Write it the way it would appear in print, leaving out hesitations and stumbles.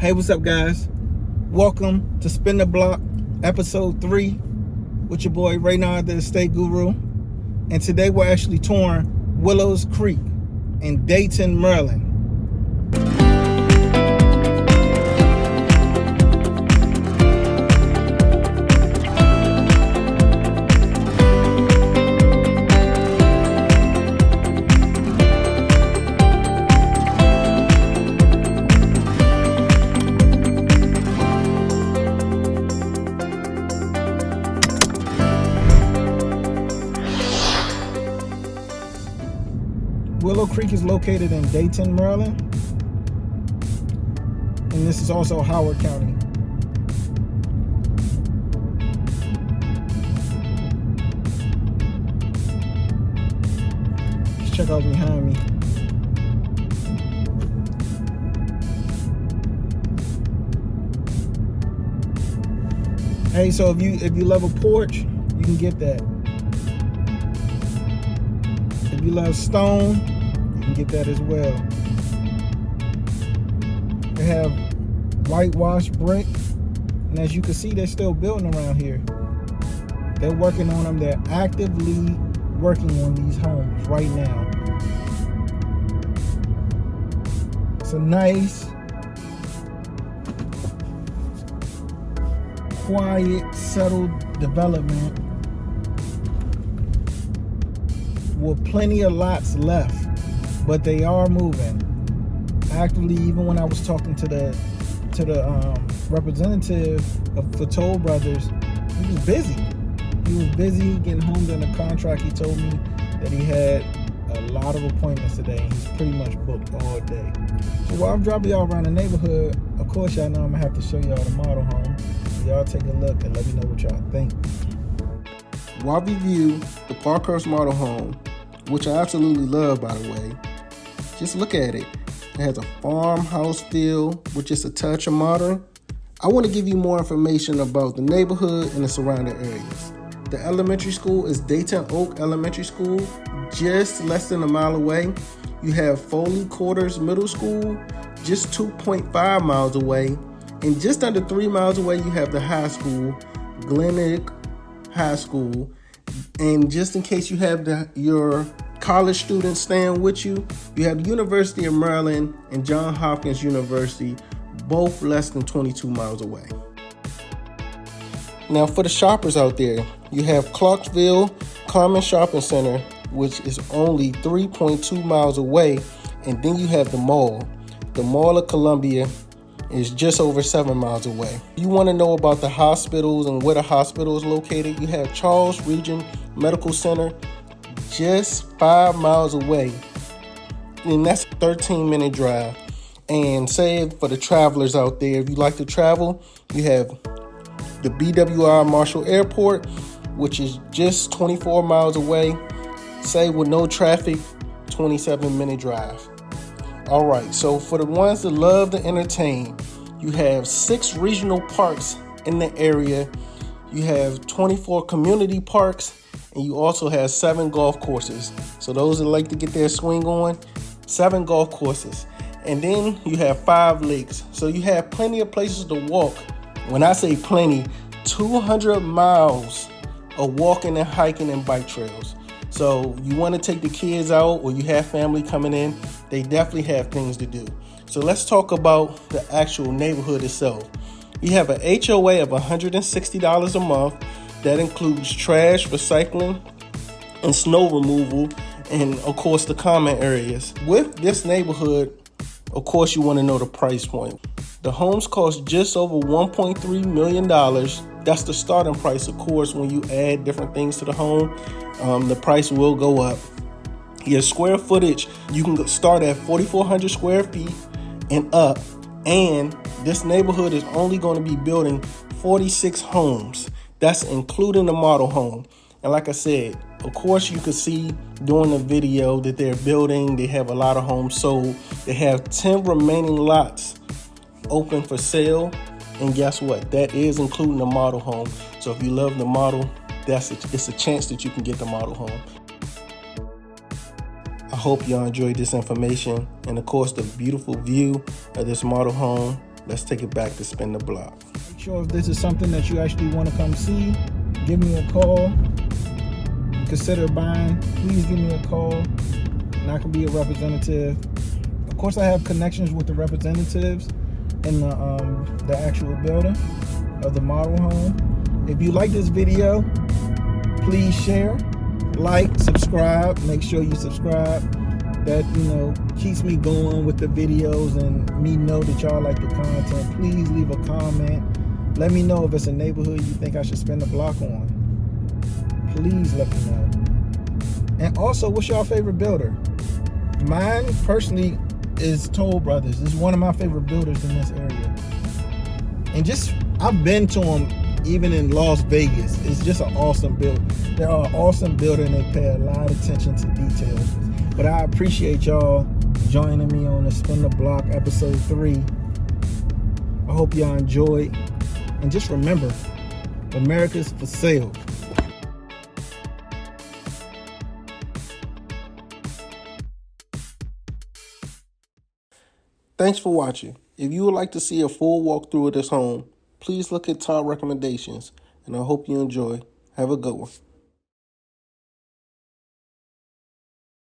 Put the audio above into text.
Hey, what's up, guys? Welcome to Spin the Block, episode 3, with your boy RaynardTheEstateGuru. And today we're actually touring Willowcreek in Dayton, Maryland. Willowcreek is located in Dayton, Maryland, and this is also Howard County. Let's check out behind me. Hey, so if you love a porch, you can get that. If you love stone, you can get that as well. They have whitewashed brick, and as you can see, they're still building around here. They're working on them. They're actively working on these homes right now. It's a nice, quiet, settled development with plenty of lots left. But they are moving actively. Even when I was talking to the representative for Toll Brothers, he was busy. He was busy getting homes under contract. He told me that he had a lot of appointments today, and he's pretty much booked all day. So while I'm dropping y'all around the neighborhood, of course y'all know I'm gonna have to show y'all the model home. So y'all take a look and let me know what y'all think. While we view the Parkhurst model home, which I absolutely love, by the way, just look at it. It has a farmhouse feel with just a touch of modern. I want to give you more information about the neighborhood and the surrounding areas. The elementary school is Dayton Oak Elementary School, just less than a mile away. You have Foley Quarters Middle School, just 2.5 miles away. And just under 3 miles away, you have the high school, Glenelg High School. And just in case you have your college students staying with you, you have the University of Maryland and Johns Hopkins University, both less than 22 miles away. Now for the shoppers out there, you have Clarksville Common Shopping Center, which is only 3.2 miles away, and then you have the Mall. The Mall of Columbia is just over 7 miles away. You want to know about the hospitals and where the hospital is located, you have Charles Region Medical Center, just 5 miles away, and that's a 13-minute drive. And say for the travelers out there, if you like to travel, you have the BWI Marshall Airport, which is just 24 miles away. Say with no traffic, 27-minute drive. All right, so for the ones that love to entertain, you have 6 regional parks in the area. You have 24 community parks, and you also have 7 golf courses. So those that like to get their swing on, 7 golf courses. And then you have 5 lakes. So you have plenty of places to walk. When I say plenty, 200 miles of walking and hiking and bike trails. So you want to take the kids out, or you have family coming in, they definitely have things to do. So let's talk about the actual neighborhood itself. You have an HOA of $160 a month. That includes trash, recycling, and snow removal, and of course the common areas. With this neighborhood, of course you want to know the price point. The homes cost just over $1.3 million. That's the starting price. Of course, when you add different things to the home, the price will go up. Your square footage, you can start at 4,400 square feet and up. And this neighborhood is only going to be building 46 homes. That's including the model home. And like I said, of course, you could see during the video that they're building. They have a lot of homes sold. They have 10 remaining lots open for sale. And guess what? That is including the model home. So if you love the model, it's a chance that you can get the model home. I hope y'all enjoyed this information. And of course, the beautiful view of this model home Let's take it back to Spin the Block. Make sure if this is something that you actually want to come see, give me a call. Consider buying, please give me a call and I can be a representative. Of course, I have connections with the representatives and the actual builder of the model home. If you like this video, please share, like, subscribe. Make sure you subscribe. That, you know, keeps me going with the videos and me know that y'all like the content. Please leave a comment. Let me know if it's a neighborhood you think I should spin the block on. Please let me know. And also, what's your favorite builder? Mine personally is Toll Brothers. This is one of my favorite builders in this area. And just, I've been to them even in Las Vegas. It's just an awesome build. They're an awesome builder and they pay a lot of attention to details. But I appreciate y'all joining me on the Spin the Block episode 3. I hope y'all enjoyed. And just remember, America's for sale. Thanks for watching. If you would like to see a full walkthrough of this home, please look at top recommendations, and I hope you enjoy. Have a good one.